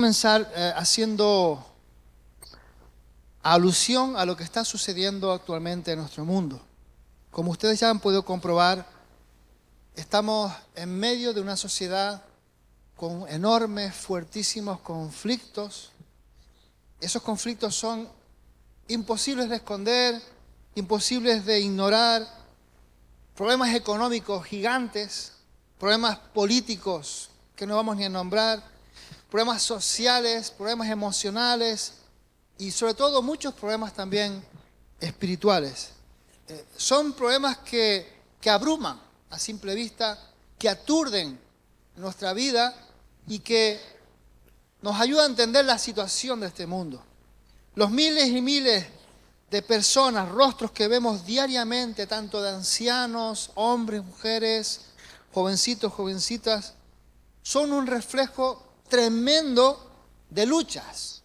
Comenzar haciendo alusión a lo que está sucediendo actualmente en nuestro mundo. Como ustedes ya han podido comprobar, estamos en medio de una sociedad con enormes, fuertísimos conflictos. Esos conflictos son imposibles de esconder, imposibles de ignorar. Problemas económicos gigantes, problemas políticos que no vamos ni a nombrar, problemas sociales, problemas emocionales y sobre todo muchos problemas también espirituales. Son problemas que abruman a simple vista, que aturden nuestra vida y que nos ayudan a entender la situación de este mundo. Los miles y miles de personas, rostros que vemos diariamente, tanto de ancianos, hombres, mujeres, jovencitos, jovencitas, son un reflejo tremendo de luchas,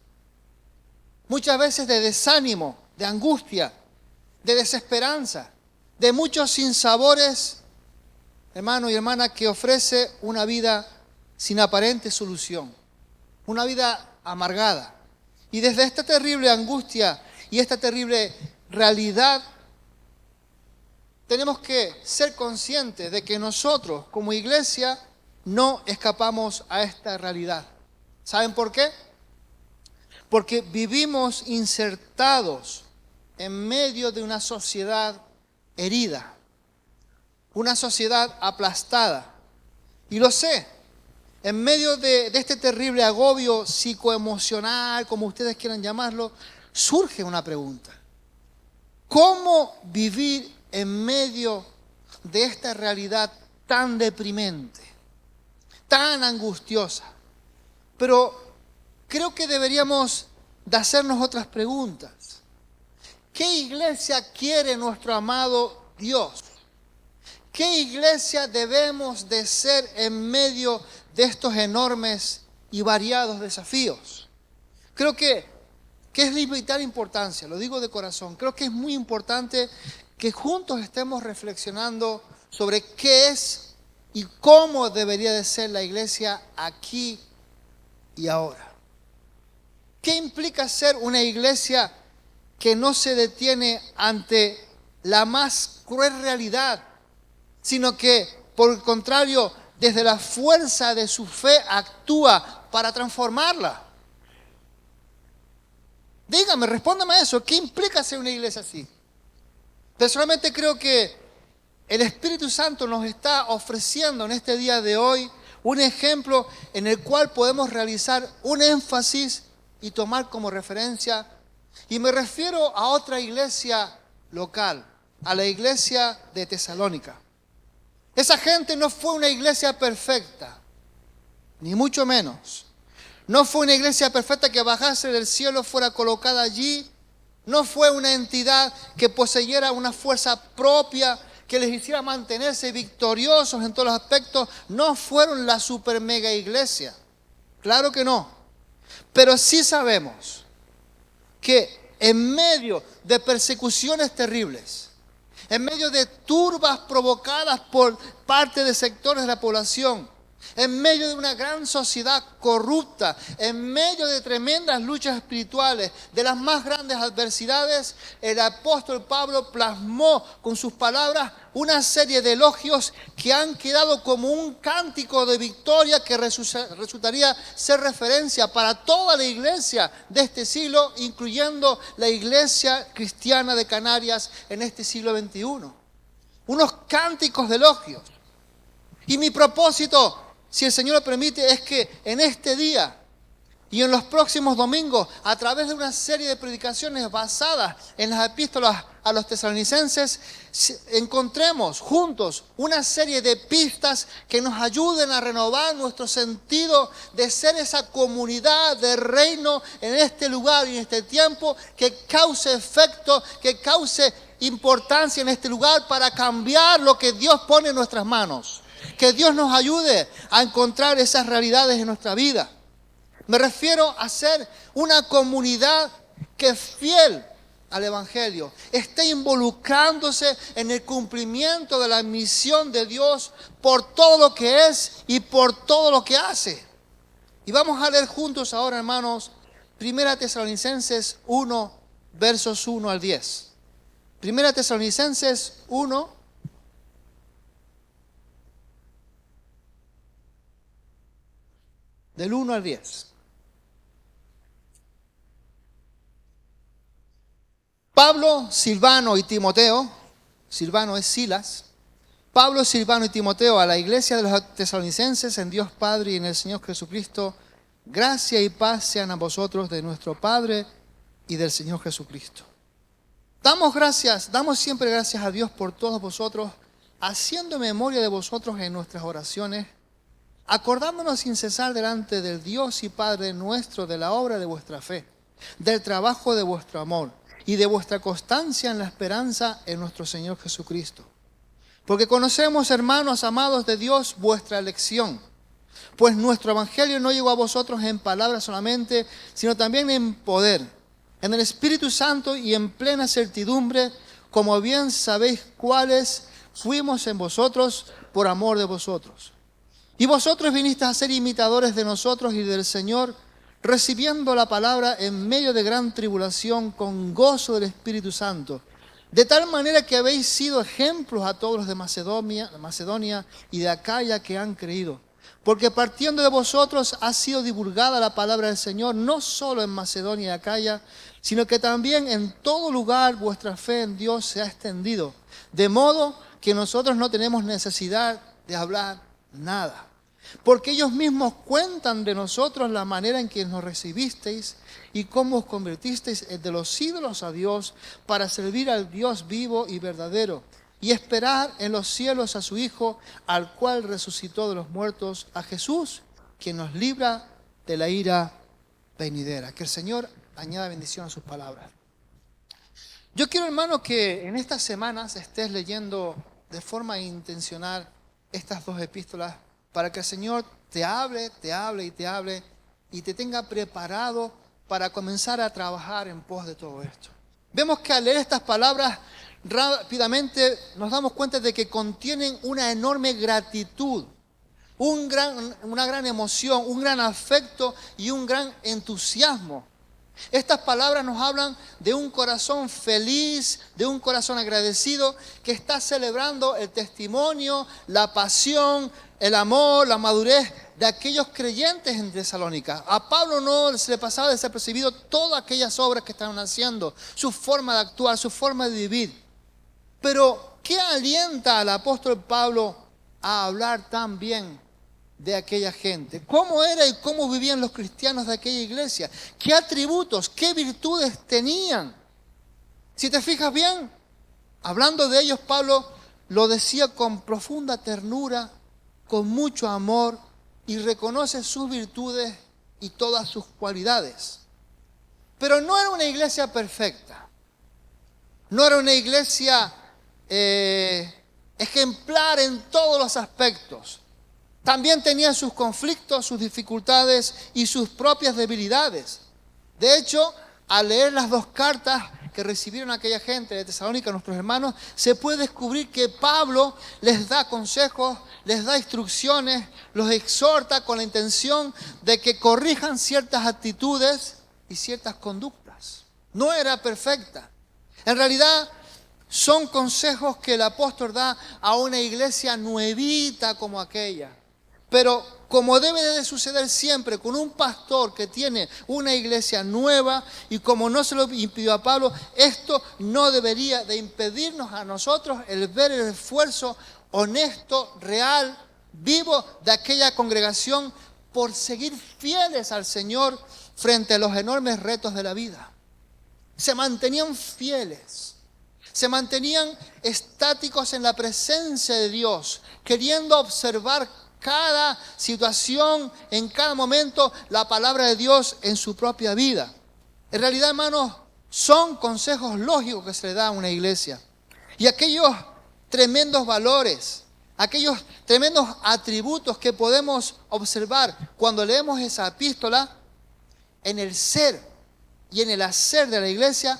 muchas veces de desánimo, de angustia, de desesperanza, de muchos sinsabores, hermano y hermana, que ofrece una vida sin aparente solución, una vida amargada. Y desde esta terrible angustia y esta terrible realidad, tenemos que ser conscientes de que nosotros como iglesia no escapamos a esta realidad. ¿Saben por qué? Porque vivimos insertados en medio de una sociedad herida, una sociedad aplastada. Y lo sé, en medio de este terrible agobio psicoemocional, como ustedes quieran llamarlo, surge una pregunta. ¿Cómo vivir en medio de esta realidad tan deprimente, tan angustiosa? Pero creo que deberíamos de hacernos otras preguntas. ¿Qué iglesia quiere nuestro amado Dios? ¿Qué iglesia debemos de ser en medio de estos enormes y variados desafíos? Creo que es de vital importancia, lo digo de corazón, creo que es muy importante que juntos estemos reflexionando sobre qué es y cómo debería de ser la iglesia aquí y ahora. ¿Qué implica ser una iglesia que no se detiene ante la más cruel realidad, sino que, por el contrario, desde la fuerza de su fe actúa para transformarla? Dígame, respóndame a eso. ¿Qué implica ser una iglesia así? Personalmente creo que el Espíritu Santo nos está ofreciendo en este día de hoy un ejemplo en el cual podemos realizar un énfasis y tomar como referencia. Y me refiero a otra iglesia local, a la iglesia de Tesalónica. Esa gente no fue una iglesia perfecta, ni mucho menos. No fue una iglesia perfecta que bajase del cielo, fuera colocada allí. No fue una entidad que poseyera una fuerza propia que les hiciera mantenerse victoriosos en todos los aspectos. No fueron la super mega iglesia. Claro que no. Pero sí sabemos que en medio de persecuciones terribles, en medio de turbas provocadas por parte de sectores de la población, en medio de una gran sociedad corrupta, en medio de tremendas luchas espirituales, de las más grandes adversidades, el apóstol Pablo plasmó con sus palabras una serie de elogios que han quedado como un cántico de victoria que resultaría ser referencia para toda la iglesia de este siglo, incluyendo la iglesia cristiana de Canarias en este siglo XXI. Unos cánticos de elogios. Y mi propósito, si el Señor lo permite, es que en este día y en los próximos domingos, a través de una serie de predicaciones basadas en las epístolas a los tesalonicenses, encontremos juntos una serie de pistas que nos ayuden a renovar nuestro sentido de ser esa comunidad de reino en este lugar y en este tiempo, que cause efecto, que cause importancia en este lugar para cambiar lo que Dios pone en nuestras manos. Que Dios nos ayude a encontrar esas realidades en nuestra vida. Me refiero a ser una comunidad que es fiel al Evangelio, esté involucrándose en el cumplimiento de la misión de Dios por todo lo que es y por todo lo que hace. Y vamos a leer juntos ahora, hermanos, 1 Tesalonicenses 1, versos 1 al 10. 1 Tesalonicenses 1, del 1 al 10. Pablo, Silvano y Timoteo, Silvano es Silas, Pablo, Silvano y Timoteo a la iglesia de los tesalonicenses en Dios Padre y en el Señor Jesucristo, gracia y paz sean a vosotros de nuestro Padre y del Señor Jesucristo. Damos siempre gracias a Dios por todos vosotros, haciendo memoria de vosotros en nuestras oraciones, acordándonos sin cesar delante del Dios y Padre nuestro de la obra de vuestra fe, del trabajo de vuestro amor y de vuestra constancia en la esperanza en nuestro Señor Jesucristo. Porque conocemos, hermanos amados de Dios, vuestra elección. Pues nuestro evangelio no llegó a vosotros en palabras solamente, sino también en poder, en el Espíritu Santo y en plena certidumbre, como bien sabéis cuáles fuimos en vosotros por amor de vosotros. Y vosotros vinisteis a ser imitadores de nosotros y del Señor, recibiendo la palabra en medio de gran tribulación con gozo del Espíritu Santo, de tal manera que habéis sido ejemplos a todos los de Macedonia y de Acaya que han creído. Porque partiendo de vosotros ha sido divulgada la palabra del Señor, no solo en Macedonia y Acaya, sino que también en todo lugar vuestra fe en Dios se ha extendido, de modo que nosotros no tenemos necesidad de hablar nada. Porque ellos mismos cuentan de nosotros la manera en que nos recibisteis y cómo os convertisteis de los ídolos a Dios para servir al Dios vivo y verdadero y esperar en los cielos a su Hijo, al cual resucitó de los muertos, a Jesús, quien nos libra de la ira venidera. Que el Señor añada bendición a sus palabras. Yo quiero, hermano, que en estas semanas estés leyendo de forma intencional estas dos epístolas, para que el Señor te hable y te tenga preparado para comenzar a trabajar en pos de todo esto. Vemos que al leer estas palabras rápidamente nos damos cuenta de que contienen una enorme gratitud, una gran emoción, un gran afecto y un gran entusiasmo. Estas palabras nos hablan de un corazón feliz, de un corazón agradecido que está celebrando el testimonio, la pasión, el amor, la madurez de aquellos creyentes en Tesalónica. A Pablo no se le pasaba desapercibido todas aquellas obras que estaban haciendo, su forma de actuar, su forma de vivir. Pero, ¿qué alienta al apóstol Pablo a hablar tan bien de aquella gente? ¿Cómo era y cómo vivían los cristianos de aquella iglesia? ¿Qué atributos, qué virtudes tenían? Si te fijas bien, hablando de ellos, Pablo lo decía con profunda ternura, con mucho amor, y reconoce sus virtudes y todas sus cualidades. Pero no era una iglesia perfecta. No era una iglesia ejemplar en todos los aspectos. También tenía sus conflictos, sus dificultades y sus propias debilidades. De hecho, al leer las dos cartas que recibieron aquella gente de Tesalónica, nuestros hermanos, se puede descubrir que Pablo les da consejos, les da instrucciones, los exhorta con la intención de que corrijan ciertas actitudes y ciertas conductas. No era perfecta. En realidad, son consejos que el apóstol da a una iglesia nuevita como aquella. Pero como debe de suceder siempre con un pastor que tiene una iglesia nueva, y como no se lo impidió a Pablo, esto no debería de impedirnos a nosotros el ver el esfuerzo honesto, real, vivo de aquella congregación por seguir fieles al Señor frente a los enormes retos de la vida. Se mantenían fieles, se mantenían estáticos en la presencia de Dios, queriendo observar cada situación, en cada momento, la palabra de Dios en su propia vida. En realidad, hermanos, son consejos lógicos que se le da a una iglesia. Y aquellos tremendos valores, aquellos tremendos atributos que podemos observar cuando leemos esa epístola, en el ser y en el hacer de la iglesia,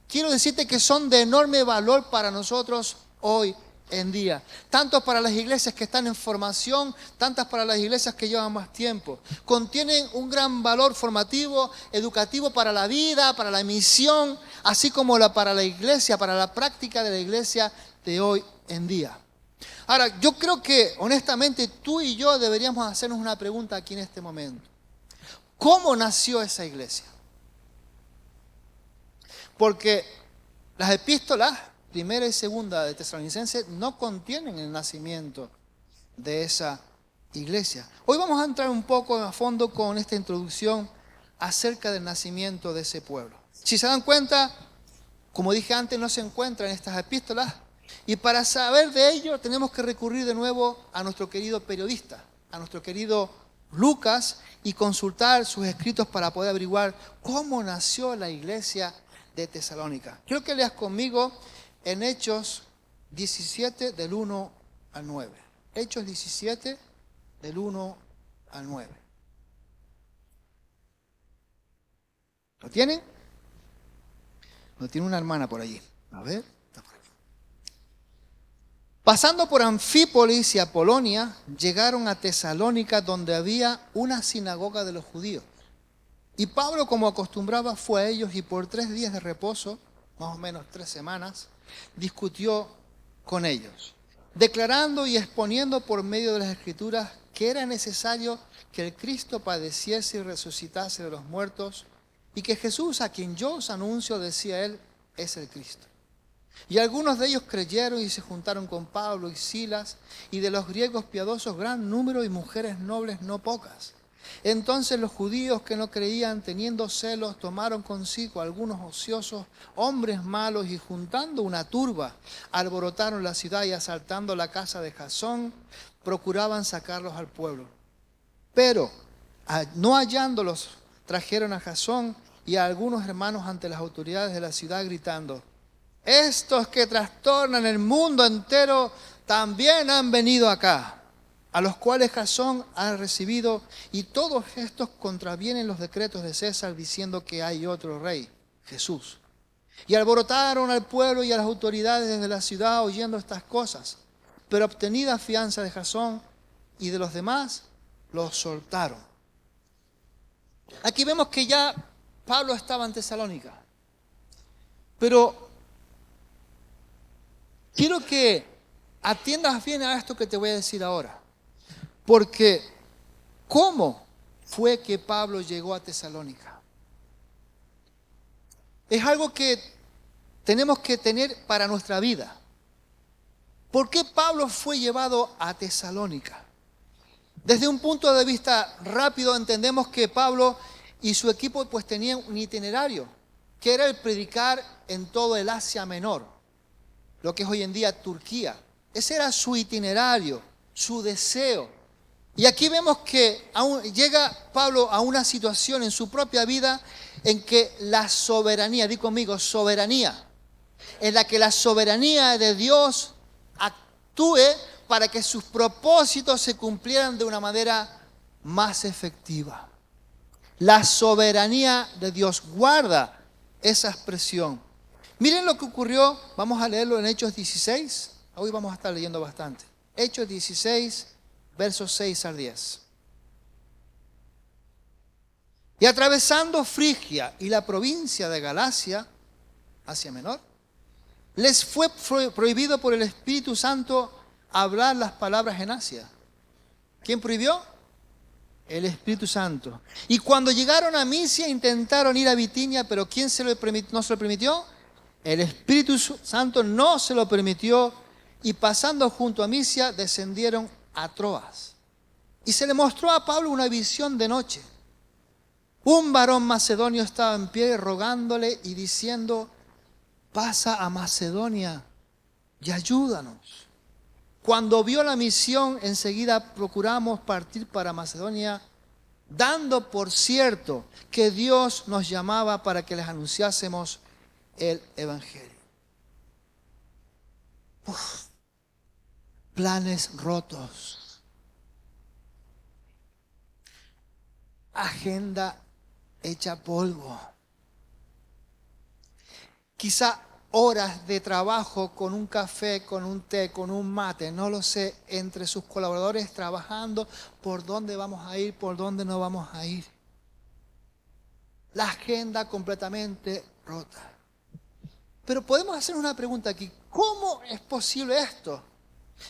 quiero decirte que son de enorme valor para nosotros hoy en día. Tanto para las iglesias que están en formación, tantas para las iglesias que llevan más tiempo. Contienen un gran valor formativo, educativo para la vida, para la misión, así como para la iglesia, para la práctica de la iglesia de hoy en día. Ahora, yo creo que honestamente tú y yo deberíamos hacernos una pregunta aquí en este momento. ¿Cómo nació esa iglesia? Porque las epístolas, primera y segunda de Tesalonicenses, no contienen el nacimiento de esa iglesia. Hoy vamos a entrar un poco a fondo con esta introducción acerca del nacimiento de ese pueblo. Si se dan cuenta, como dije antes, no se encuentran en estas epístolas. Y para saber de ello tenemos que recurrir de nuevo a nuestro querido periodista, a nuestro querido Lucas, y consultar sus escritos para poder averiguar cómo nació la iglesia de Tesalónica. Quiero que leas conmigo en Hechos 17 del 1 al 9. Hechos 17 del 1 al 9. ¿Lo tienen? Lo tiene una hermana por allí. A ver, está por aquí. Pasando por Anfípolis y Apolonia, llegaron a Tesalónica, donde había una sinagoga de los judíos. Y Pablo, como acostumbraba, fue a ellos y por 3 días de reposo, más o menos 3 semanas, discutió con ellos, declarando y exponiendo por medio de las Escrituras que era necesario que el Cristo padeciese y resucitase de los muertos, y que Jesús, a quien yo os anuncio, decía él, es el Cristo. Y algunos de ellos creyeron y se juntaron con Pablo y Silas, y de los griegos piadosos gran número y mujeres nobles no pocas. Entonces los judíos que no creían, teniendo celos, tomaron consigo algunos ociosos, hombres malos, y juntando una turba, alborotaron la ciudad y asaltando la casa de Jasón, procuraban sacarlos al pueblo. Pero, no hallándolos, trajeron a Jasón y a algunos hermanos ante las autoridades de la ciudad, gritando: estos que trastornan el mundo entero también han venido acá, a los cuales Jasón ha recibido, y todos estos contravienen los decretos de César, diciendo que hay otro rey, Jesús. Y alborotaron al pueblo y a las autoridades de la ciudad oyendo estas cosas. Pero obtenida fianza de Jasón y de los demás, los soltaron. Aquí vemos que ya Pablo estaba en Tesalónica. Pero quiero que atiendas bien a esto que te voy a decir ahora. Porque, ¿cómo fue que Pablo llegó a Tesalónica? Es algo que tenemos que tener para nuestra vida. ¿Por qué Pablo fue llevado a Tesalónica? Desde un punto de vista rápido entendemos que Pablo y su equipo pues tenían un itinerario, que era el predicar en todo el Asia Menor, lo que es hoy en día Turquía. Ese era su itinerario, su deseo. Y aquí vemos que llega Pablo a una situación en su propia vida en que la soberanía, di conmigo, soberanía, en la que la soberanía de Dios actúe para que sus propósitos se cumplieran de una manera más efectiva. La soberanía de Dios guarda esa expresión. Miren lo que ocurrió, vamos a leerlo en Hechos 16, hoy vamos a estar leyendo bastante. Hechos 16, versos 6 al 10. Y atravesando Frigia y la provincia de Galacia, Asia Menor, les fue prohibido por el Espíritu Santo hablar las palabras en Asia. ¿Quién prohibió? El Espíritu Santo. Y cuando llegaron a Misia intentaron ir a Bitinia, pero ¿quién no se lo permitió? El Espíritu Santo no se lo permitió, y pasando junto a Misia descendieron a Troas. Y se le mostró a Pablo una visión de noche. Un varón macedonio estaba en pie rogándole y diciendo: pasa a Macedonia y ayúdanos. Cuando vio la misión, enseguida procuramos partir para Macedonia, dando por cierto que Dios nos llamaba para que les anunciásemos el Evangelio. Planes rotos. Agenda hecha polvo. Quizá horas de trabajo con un café, con un té, con un mate, no lo sé, entre sus colaboradores trabajando por dónde vamos a ir, por dónde no vamos a ir. La agenda completamente rota. Pero podemos hacer una pregunta aquí. ¿Cómo es posible esto?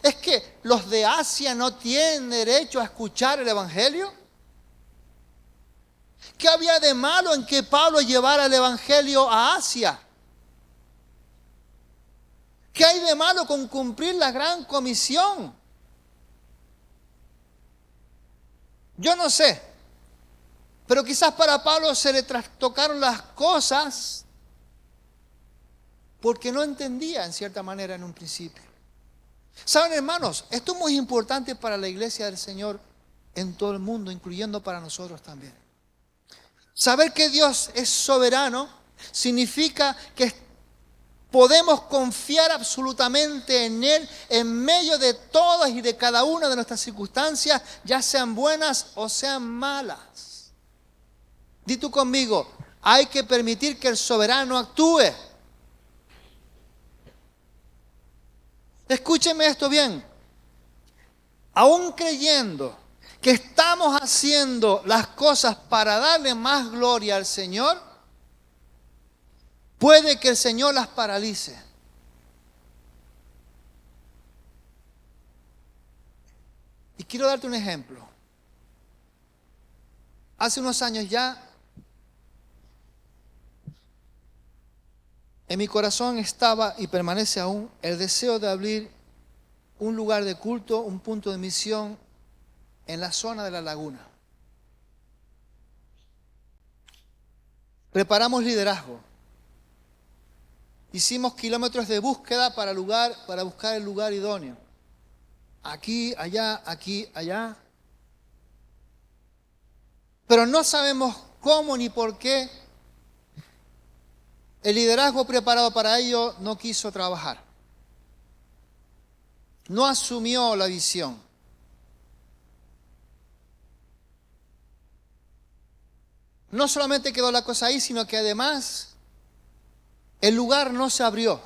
¿Es que los de Asia no tienen derecho a escuchar el Evangelio? ¿Qué había de malo en que Pablo llevara el Evangelio a Asia? ¿Qué hay de malo con cumplir la gran comisión? Yo no sé, pero quizás para Pablo se le trastocaron las cosas porque no entendía en cierta manera en un principio. ¿Saben, hermanos? Esto es muy importante para la iglesia del Señor en todo el mundo, incluyendo para nosotros también. Saber que Dios es soberano significa que podemos confiar absolutamente en Él en medio de todas y de cada una de nuestras circunstancias, ya sean buenas o sean malas. Di tú conmigo, hay que permitir que el soberano actúe. Escúcheme esto bien. Aún creyendo que estamos haciendo las cosas para darle más gloria al Señor, puede que el Señor las paralice. Y quiero darte un ejemplo. Hace unos años ya, en mi corazón estaba y permanece aún el deseo de abrir un lugar de culto, un punto de misión en la zona de la laguna. Preparamos liderazgo. Hicimos kilómetros de búsqueda para buscar el lugar idóneo. Aquí, allá. Pero no sabemos cómo ni por qué el liderazgo preparado para ello no quiso trabajar. No asumió la visión. No solamente quedó la cosa ahí, sino que además el lugar no se abrió.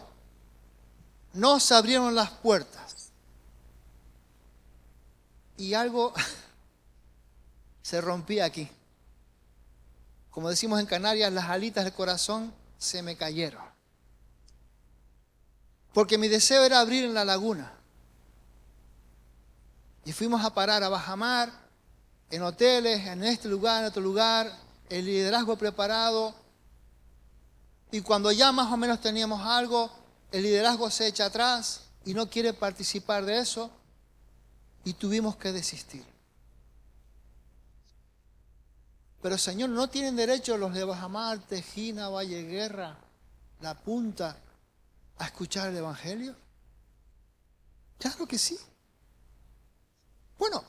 No se abrieron las puertas. Y algo se rompía aquí. Como decimos en Canarias, las alitas del corazón se me cayeron. Porque mi deseo era abrir en la laguna. Y fuimos a parar a bajamar, en hoteles, en este lugar, en otro lugar, el liderazgo preparado. Y cuando ya más o menos teníamos algo, el liderazgo se echa atrás y no quiere participar de eso. Y tuvimos que desistir. Pero Señor, ¿no tienen derecho los de Bajamar, Tejina, Valle Guerra, La Punta, a escuchar el Evangelio? Claro que sí. Bueno,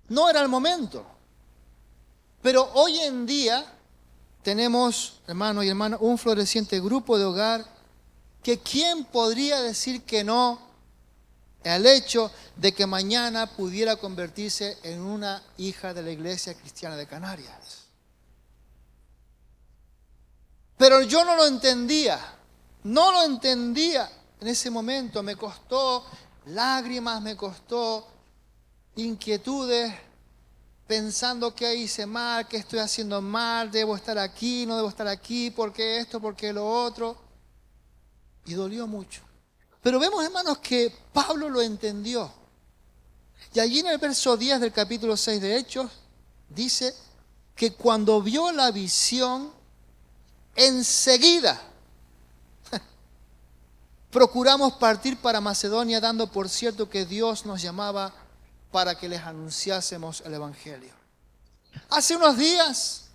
no era el momento. Pero hoy en día tenemos, hermanos y hermanas, un floreciente grupo de hogar que ¿quién podría decir que no al hecho de que mañana pudiera convertirse en una hija de la Iglesia Cristiana de Canarias? Pero yo no lo entendía en ese momento. Me costó lágrimas, me costó inquietudes, pensando qué hice mal, qué estoy haciendo mal, debo estar aquí, no debo estar aquí, por qué esto, por qué lo otro. Y dolió mucho. Pero vemos, hermanos, que Pablo lo entendió. Y allí en el verso 10 del capítulo 6 de Hechos, dice que cuando vio la visión, enseguida procuramos partir para Macedonia, dando por cierto que Dios nos llamaba para que les anunciásemos el Evangelio. Hace unos días,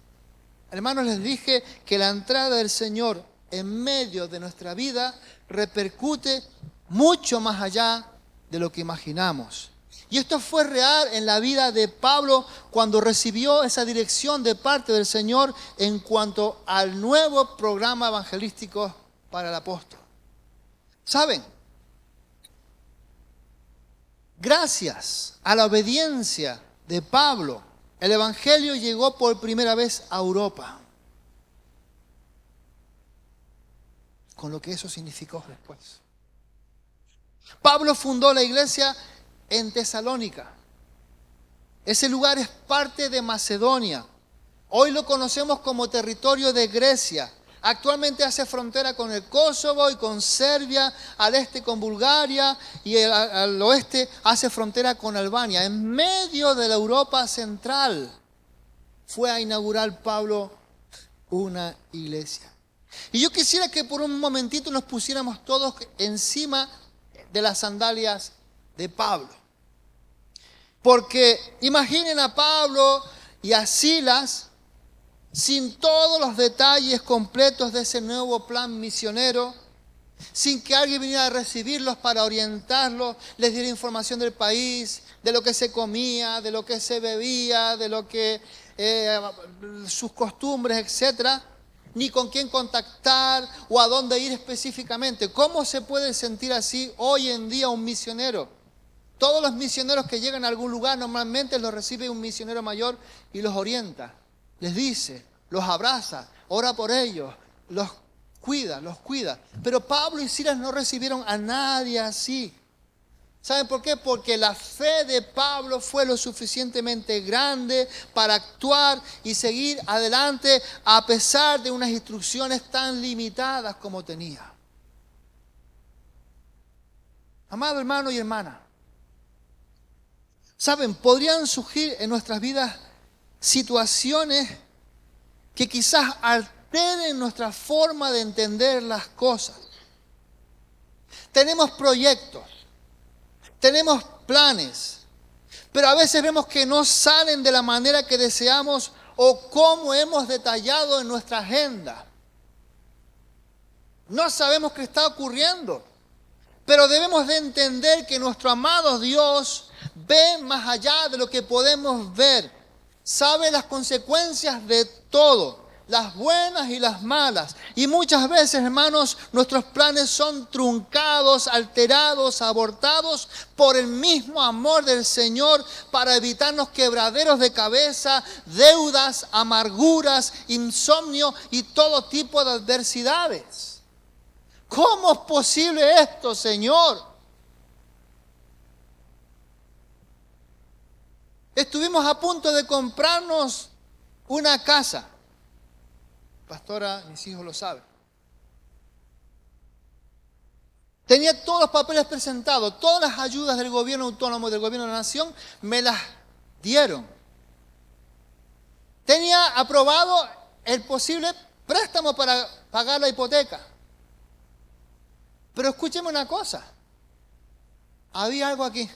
hermanos, les dije que la entrada del Señor en medio de nuestra vida repercute mucho más allá de lo que imaginamos. Y esto fue real en la vida de Pablo cuando recibió esa dirección de parte del Señor en cuanto al nuevo programa evangelístico para el apóstol. ¿Saben? Gracias a la obediencia de Pablo, el Evangelio llegó por primera vez a Europa. con lo que eso significó después. Pablo fundó la iglesia en Tesalónica. Ese lugar es parte de Macedonia. Hoy lo conocemos como territorio de Grecia. Actualmente hace frontera con el Kosovo y con Serbia, al este con Bulgaria y al oeste hace frontera con Albania. En medio de la Europa central fue a inaugurar Pablo una iglesia. Y yo quisiera que por un momentito nos pusiéramos todos encima de las sandalias de Pablo. Porque imaginen a Pablo y a Silas sin todos los detalles completos de ese nuevo plan misionero, sin que alguien viniera a recibirlos para orientarlos, les diera información del país, de lo que se comía, de lo que se bebía, de lo que sus costumbres, etcétera, ni con quién contactar o a dónde ir específicamente. ¿Cómo se puede sentir así hoy en día un misionero? Todos los misioneros que llegan a algún lugar normalmente los recibe un misionero mayor y los orienta, les dice, los abraza, ora por ellos, los cuida. Pero Pablo y Silas no recibieron a nadie así. ¿Saben por qué? Porque la fe de Pablo fue lo suficientemente grande para actuar y seguir adelante a pesar de unas instrucciones tan limitadas como tenía. Amado hermano y hermana, ¿saben? Podrían surgir en nuestras vidas situaciones que quizás alteren nuestra forma de entender las cosas. Tenemos proyectos, tenemos planes, pero a veces vemos que no salen de la manera que deseamos o como hemos detallado en nuestra agenda. No sabemos qué está ocurriendo, pero debemos de entender que nuestro amado Dios ve más allá de lo que podemos ver. Sabe las consecuencias de todo, las buenas y las malas. Y muchas veces, hermanos, nuestros planes son truncados, alterados, abortados por el mismo amor del Señor para evitarnos quebraderos de cabeza, deudas, amarguras, insomnio y todo tipo de adversidades. ¿Cómo es posible esto, Señor? Estuvimos a punto de comprarnos una casa. Pastora, mis hijos lo saben. Tenía todos los papeles presentados, todas las ayudas del gobierno autónomo, del gobierno de la nación, me las dieron. Tenía aprobado el posible préstamo para pagar la hipoteca. Pero escúcheme una cosa, había algo aquí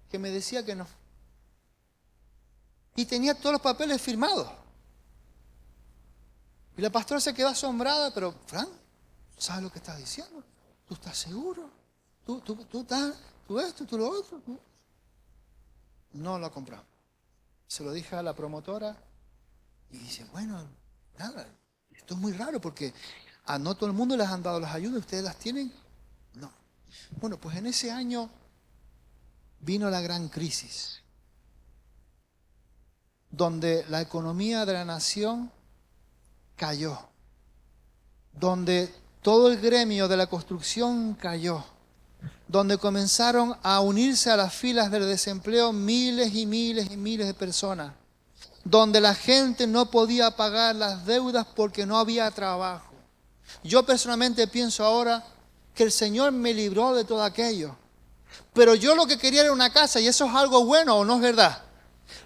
que me decía que no. Y tenía todos los papeles firmados. Y la pastora se quedó asombrada, pero Frank, ¿sabes lo que estás diciendo? ¿Tú estás seguro? ¿Tú esto, tú lo otro? ¿Tú? No lo compramos. Se lo dije a la promotora y dice, bueno, nada, esto es muy raro porque a no todo el mundo les han dado las ayudas, ¿ustedes las tienen? No. Bueno, pues en ese año vino la gran crisis, donde la economía de la nación cayó, donde todo el gremio de la construcción cayó, donde comenzaron a unirse a las filas del desempleo miles y miles y miles de personas, donde la gente no podía pagar las deudas porque no había trabajo. Yo personalmente pienso ahora que el Señor me libró de todo aquello. Pero yo lo que quería era una casa y eso es algo bueno, ¿o no es verdad?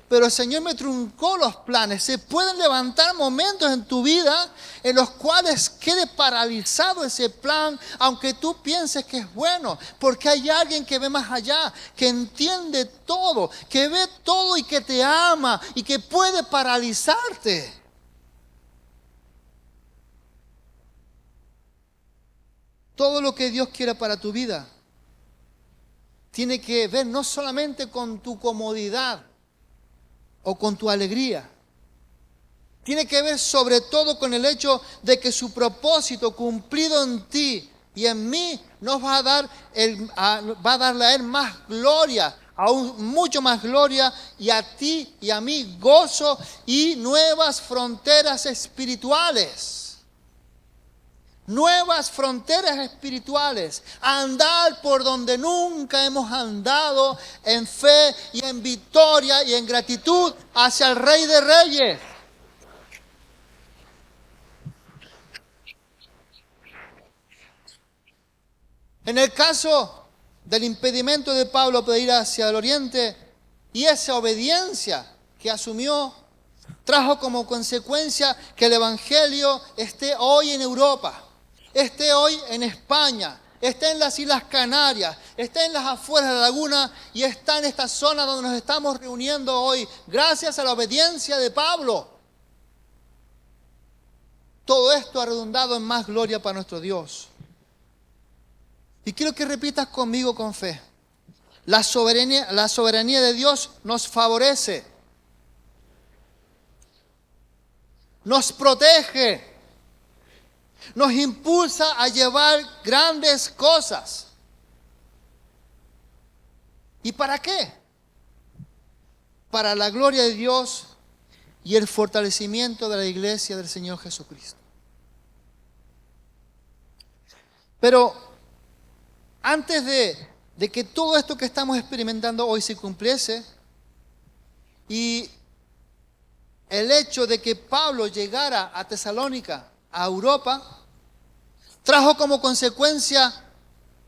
Pero el Señor me truncó los planes. Se pueden levantar momentos en tu vida en los cuales quede paralizado ese plan, aunque tú pienses que es bueno, porque hay alguien que ve más allá, que entiende todo, que ve todo y que te ama y que puede paralizarte. Todo lo que Dios quiera para tu vida tiene que ver no solamente con tu comodidad o con tu alegría. Tiene que ver sobre todo con el hecho de que su propósito cumplido en ti y en mí nos va a darle a Él más gloria, aún mucho más gloria, y a ti y a mí gozo y nuevas fronteras espirituales. nuevas fronteras espirituales, a andar por donde nunca hemos andado, en fe y en victoria y en gratitud hacia el Rey de Reyes. En el caso del impedimento de Pablo para ir hacia el oriente y esa obediencia que asumió, trajo como consecuencia que el Evangelio esté hoy en Europa, esté hoy en España, esté en las Islas Canarias, esté en las afueras de la laguna y está en esta zona donde nos estamos reuniendo hoy, gracias a la obediencia de Pablo. Todo esto ha redundado en más gloria para nuestro Dios. Y quiero que repitas conmigo con fe. La soberanía de Dios nos favorece, nos protege, nos impulsa a llevar grandes cosas. ¿Y para qué? Para la gloria de Dios y el fortalecimiento de la iglesia del Señor Jesucristo. Pero antes de que todo esto que estamos experimentando hoy se cumpliese, y el hecho de que Pablo llegara a Tesalónica, a Europa, trajo como consecuencia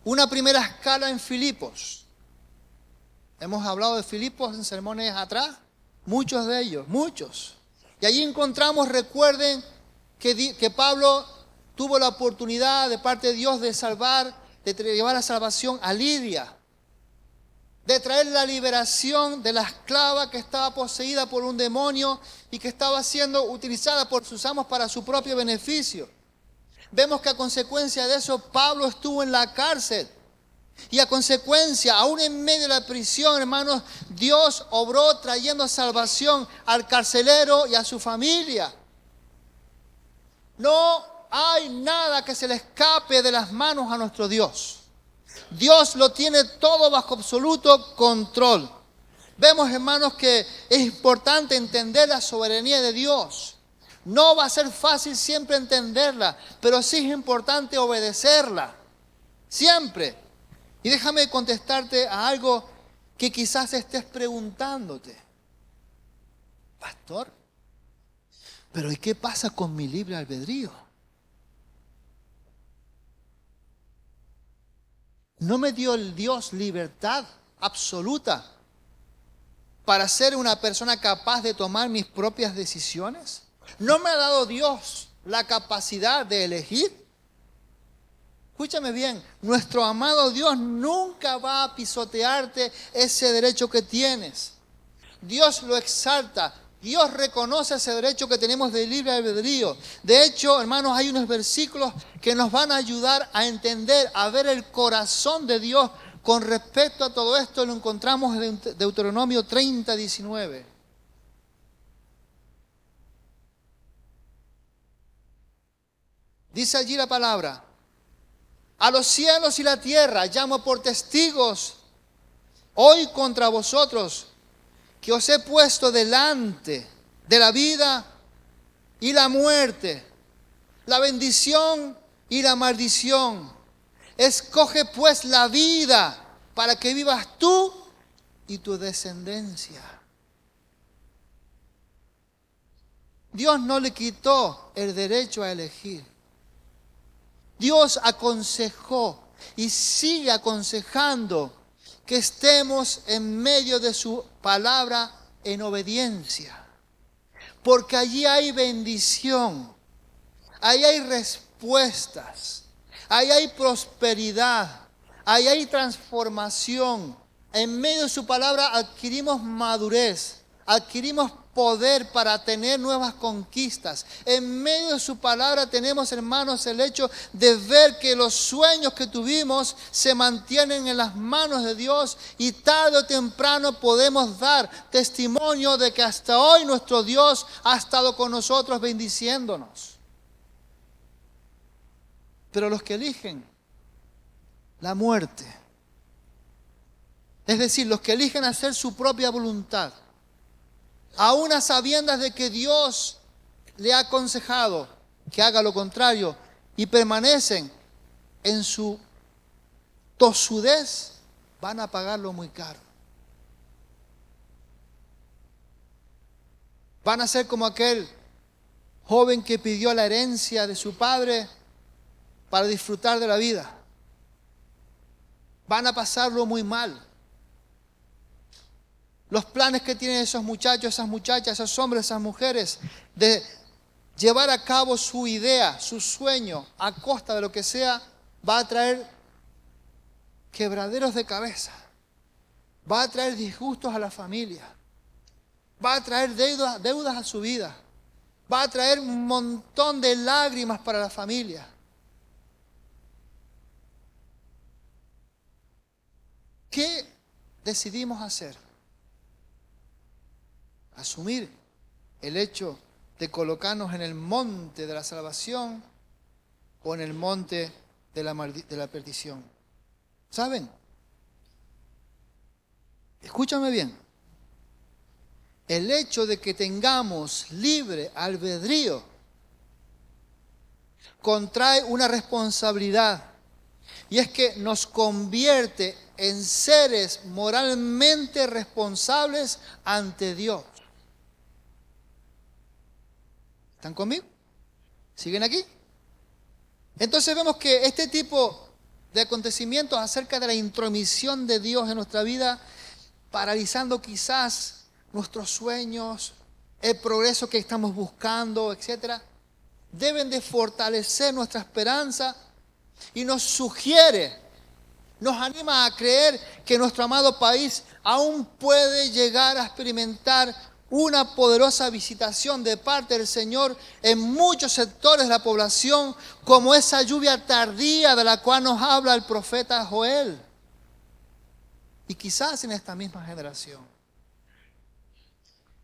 una primera escala en Filipos. Hemos hablado de Filipos en sermones atrás, muchos de ellos, muchos. Y allí encontramos, recuerden, que Pablo tuvo la oportunidad de parte de Dios de llevar la salvación a Lidia, de traer la liberación de la esclava que estaba poseída por un demonio y que estaba siendo utilizada por sus amos para su propio beneficio. Vemos que a consecuencia de eso Pablo estuvo en la cárcel y a consecuencia, aún en medio de la prisión, hermanos, Dios obró trayendo salvación al carcelero y a su familia. No hay nada que se le escape de las manos a nuestro Dios. Dios lo tiene todo bajo absoluto control. Vemos, hermanos, que es importante entender la soberanía de Dios. No va a ser fácil siempre entenderla, pero sí es importante obedecerla. Siempre. Y déjame contestarte a algo que quizás estés preguntándote. Pastor, pero ¿y qué pasa con mi libre albedrío? ¿No me dio el Dios libertad absoluta para ser una persona capaz de tomar mis propias decisiones? ¿No me ha dado Dios la capacidad de elegir? Escúchame bien, nuestro amado Dios nunca va a pisotearte ese derecho que tienes. Dios lo exalta. Dios reconoce ese derecho que tenemos de libre albedrío. De hecho, hermanos, hay unos versículos que nos van a ayudar a entender, a ver el corazón de Dios con respecto a todo esto. Lo encontramos en Deuteronomio 30, 19. Dice allí la palabra: a los cielos y la tierra llamo por testigos hoy contra vosotros, que os he puesto delante de la vida y la muerte, la bendición y la maldición. Escoge pues la vida para que vivas tú y tu descendencia. Dios no le quitó el derecho a elegir. Dios aconsejó y sigue aconsejando que estemos en medio de su palabra en obediencia. Porque allí hay bendición, ahí hay respuestas, ahí hay prosperidad, ahí hay transformación. En medio de su palabra adquirimos madurez, adquirimos poder para tener nuevas conquistas. En medio de su palabra tenemos, hermanos, el hecho de ver que los sueños que tuvimos se mantienen en las manos de Dios y tarde o temprano podemos dar testimonio de que hasta hoy nuestro Dios ha estado con nosotros bendiciéndonos. Pero los que eligen la muerte, es decir, los que eligen hacer su propia voluntad, aún a sabiendas de que Dios le ha aconsejado que haga lo contrario, y permanecen en su tosudez, van a pagarlo muy caro. Van a ser como aquel joven que pidió la herencia de su padre para disfrutar de la vida. Van a pasarlo muy mal. Los planes que tienen esos muchachos, esas muchachas, esos hombres, esas mujeres, de llevar a cabo su idea, su sueño, a costa de lo que sea, va a traer quebraderos de cabeza. Va a traer disgustos a la familia. Va a traer deudas a su vida. Va a traer un montón de lágrimas para la familia. ¿Qué decidimos hacer? Asumir el hecho de colocarnos en el monte de la salvación o en el monte de la perdición. ¿Saben? Escúchame bien. El hecho de que tengamos libre albedrío contrae una responsabilidad, y es que nos convierte en seres moralmente responsables ante Dios. ¿Están conmigo? ¿Siguen aquí? Entonces vemos que este tipo de acontecimientos acerca de la intromisión de Dios en nuestra vida, paralizando quizás nuestros sueños, el progreso que estamos buscando, etc., deben de fortalecer nuestra esperanza y nos sugiere, nos anima a creer que nuestro amado país aún puede llegar a experimentar una poderosa visitación de parte del Señor en muchos sectores de la población, como esa lluvia tardía de la cual nos habla el profeta Joel. Y quizás en esta misma generación.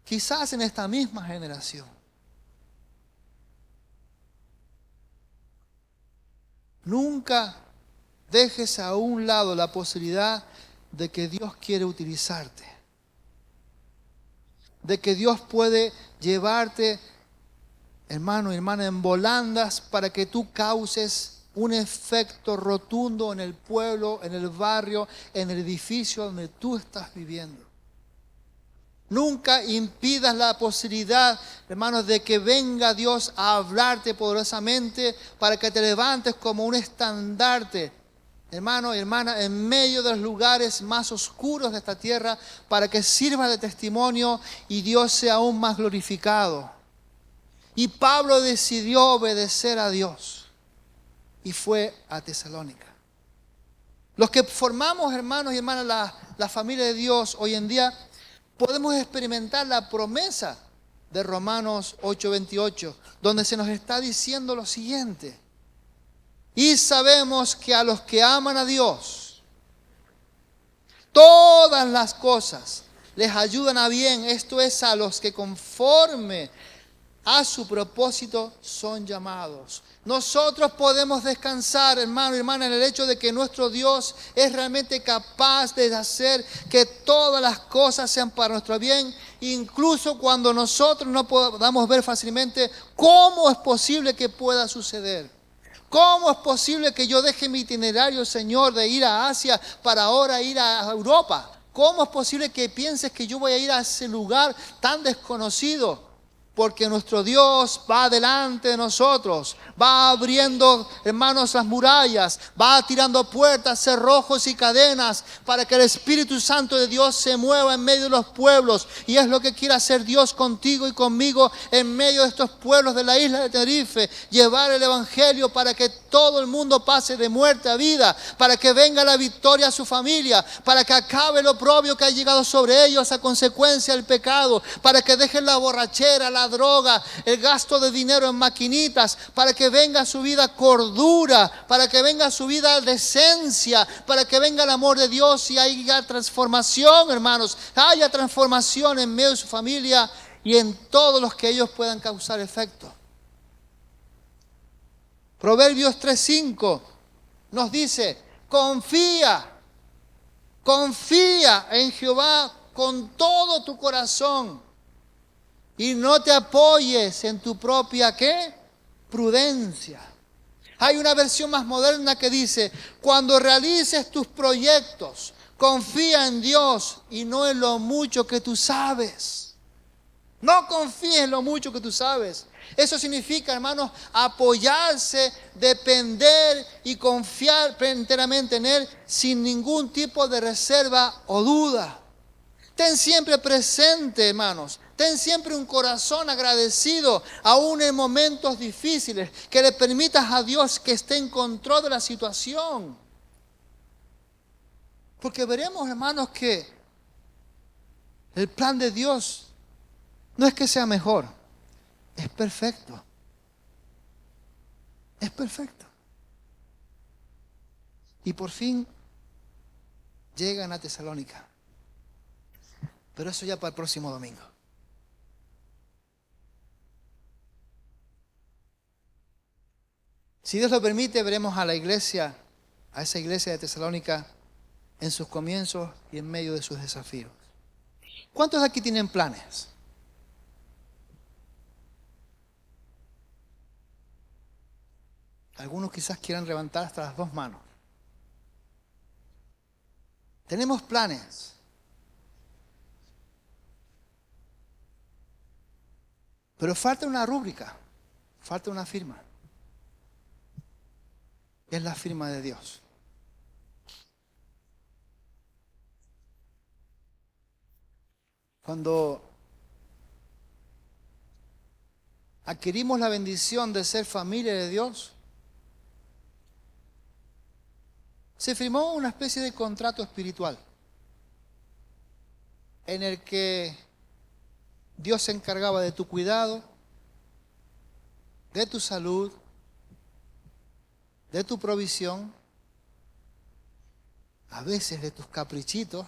Quizás en esta misma generación. Nunca dejes a un lado la posibilidad de que Dios quiere utilizarte. De que Dios puede llevarte, hermano y hermana, en volandas para que tú causes un efecto rotundo en el pueblo, en el barrio, en el edificio donde tú estás viviendo. Nunca impidas la posibilidad, hermanos, de que venga Dios a hablarte poderosamente para que te levantes como un estandarte, hermano y hermana, en medio de los lugares más oscuros de esta tierra, para que sirva de testimonio y Dios sea aún más glorificado. Y Pablo decidió obedecer a Dios y fue a Tesalónica. Los que formamos, hermanos y hermanas, la familia de Dios hoy en día, podemos experimentar la promesa de Romanos 8:28, donde se nos está diciendo lo siguiente: y sabemos que a los que aman a Dios, todas las cosas les ayudan a bien, esto es, a los que conforme a su propósito son llamados. Nosotros podemos descansar, hermano y hermana, en el hecho de que nuestro Dios es realmente capaz de hacer que todas las cosas sean para nuestro bien, incluso cuando nosotros no podamos ver fácilmente cómo es posible que pueda suceder. ¿Cómo es posible que yo deje mi itinerario, Señor, de ir a Asia para ahora ir a Europa? ¿Cómo es posible que pienses que yo voy a ir a ese lugar tan desconocido? Porque nuestro Dios va delante de nosotros, va abriendo, hermanos, las murallas, va tirando puertas, cerrojos y cadenas para que el Espíritu Santo de Dios se mueva en medio de los pueblos. Y es lo que quiere hacer Dios contigo y conmigo en medio de estos pueblos de la isla de Tenerife. Llevar el Evangelio para que todo el mundo pase de muerte a vida, para que venga la victoria a su familia, para que acabe lo oprobio que ha llegado sobre ellos a consecuencia del pecado, para que dejen la borrachera, la droga, el gasto de dinero en maquinitas, para que venga a su vida cordura, para que venga a su vida decencia, para que venga el amor de Dios y haya transformación, hermanos, haya transformación en medio de su familia y en todos los que ellos puedan causar efecto. Proverbios 3:5 nos dice: confía en Jehová con todo tu corazón y no te apoyes en tu propia, ¿qué? Prudencia. Hay una versión más moderna que dice, cuando realices tus proyectos, confía en Dios y no en lo mucho que tú sabes. No confíes en lo mucho que tú sabes. Eso significa, hermanos, apoyarse, depender y confiar enteramente en Él sin ningún tipo de reserva o duda. Ten siempre presente, hermanos, ten siempre un corazón agradecido, aún en momentos difíciles, que le permitas a Dios que esté en control de la situación. Porque veremos, hermanos, que el plan de Dios no es que sea mejor, es perfecto. Es perfecto. Y por fin llegan a Tesalónica. Pero eso ya para el próximo domingo. Si Dios lo permite, veremos a la iglesia, a esa iglesia de Tesalónica, en sus comienzos y en medio de sus desafíos. ¿Cuántos de aquí tienen planes? Algunos quizás quieran levantar hasta las 2 manos. Tenemos planes. Pero falta una rúbrica, falta una firma. Es la firma de Dios. Cuando adquirimos la bendición de ser familia de Dios, se firmó una especie de contrato espiritual en el que Dios se encargaba de tu cuidado, de tu salud, de tu provisión, a veces de tus caprichitos.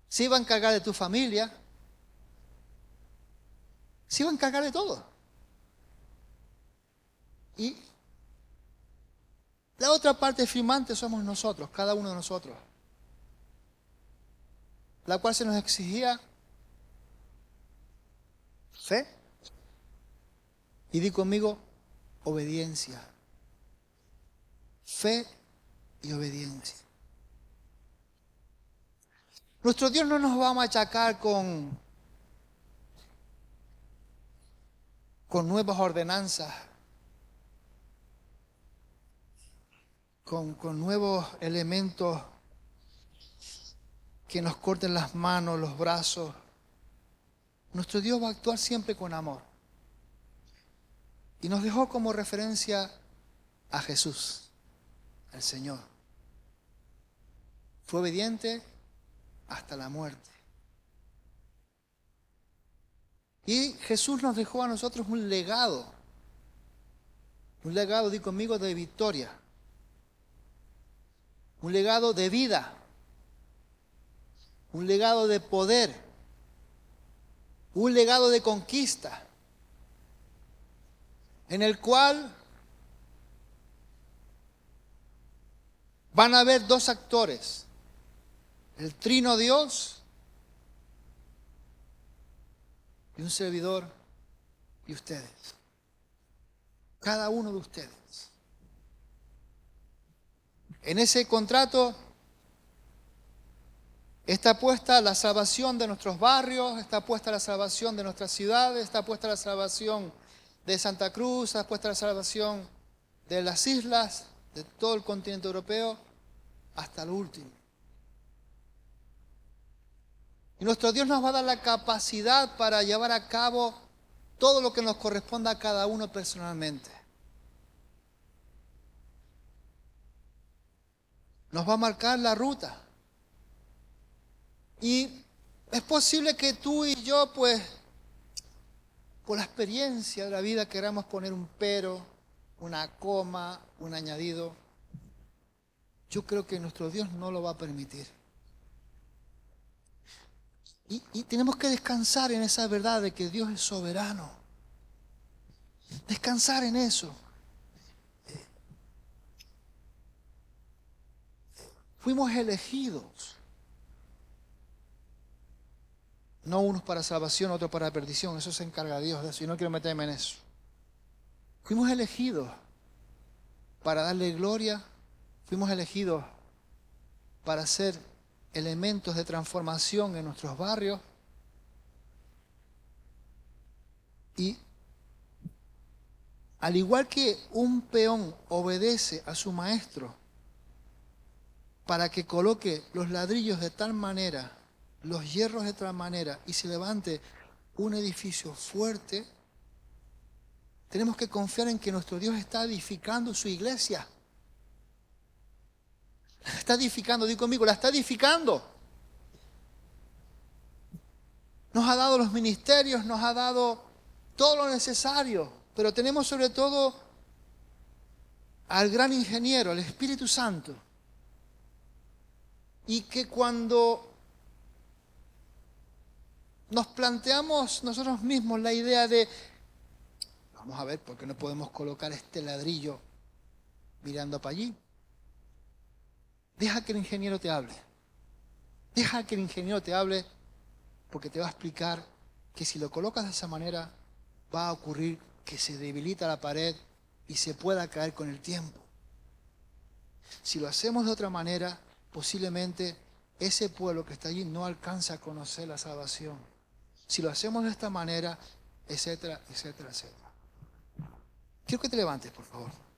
Se iba a encargar de tu familia, se iba a encargar de todo. Y la otra parte firmante somos nosotros, cada uno de nosotros, la cual se nos exigía fe, y di conmigo, obediencia. Fe y obediencia. Nuestro Dios no nos va a machacar con nuevas ordenanzas, con nuevos elementos que nos corten las manos, los brazos. Nuestro Dios va a actuar siempre con amor. Y nos dejó como referencia a Jesús, el Señor. Fue obediente hasta la muerte. Y Jesús nos dejó a nosotros un legado, di conmigo, de victoria, un legado de vida, un legado de poder, un legado de conquista, en el cual van a haber 2 actores, el Trino Dios y un servidor y ustedes, cada uno de ustedes. En ese contrato está puesta la salvación de nuestros barrios, está puesta la salvación de nuestras ciudades, está puesta la salvación de Santa Cruz, está puesta la salvación de las islas, de todo el continente europeo, hasta el último. Y nuestro Dios nos va a dar la capacidad para llevar a cabo todo lo que nos corresponda a cada uno personalmente. Nos va a marcar la ruta. Y es posible que tú y yo, pues, por la experiencia de la vida, queramos poner un pero, una coma, un añadido. Yo creo que nuestro Dios no lo va a permitir. Y tenemos que descansar en esa verdad de que Dios es soberano. Descansar en eso. Fuimos elegidos. No unos para salvación, otros para perdición. Eso se encarga Dios de eso. Y no quiero meterme en eso. Fuimos elegidos para darle gloria, fuimos elegidos para ser elementos de transformación en nuestros barrios. Y al igual que un peón obedece a su maestro para que coloque los ladrillos de tal manera, los hierros de tal manera y se levante un edificio fuerte, tenemos que confiar en que nuestro Dios está edificando su iglesia. La está edificando, di conmigo, la está edificando. Nos ha dado los ministerios, nos ha dado todo lo necesario, pero tenemos sobre todo al gran ingeniero, el Espíritu Santo. Y que cuando nos planteamos nosotros mismos la idea de, vamos a ver, ¿por qué no podemos colocar este ladrillo mirando para allí? Deja que el ingeniero te hable. Deja que el ingeniero te hable porque te va a explicar que si lo colocas de esa manera va a ocurrir que se debilita la pared y se pueda caer con el tiempo. Si lo hacemos de otra manera, posiblemente ese pueblo que está allí no alcanza a conocer la salvación. Si lo hacemos de esta manera, etcétera, etcétera, etcétera. Quiero que te levantes, por favor.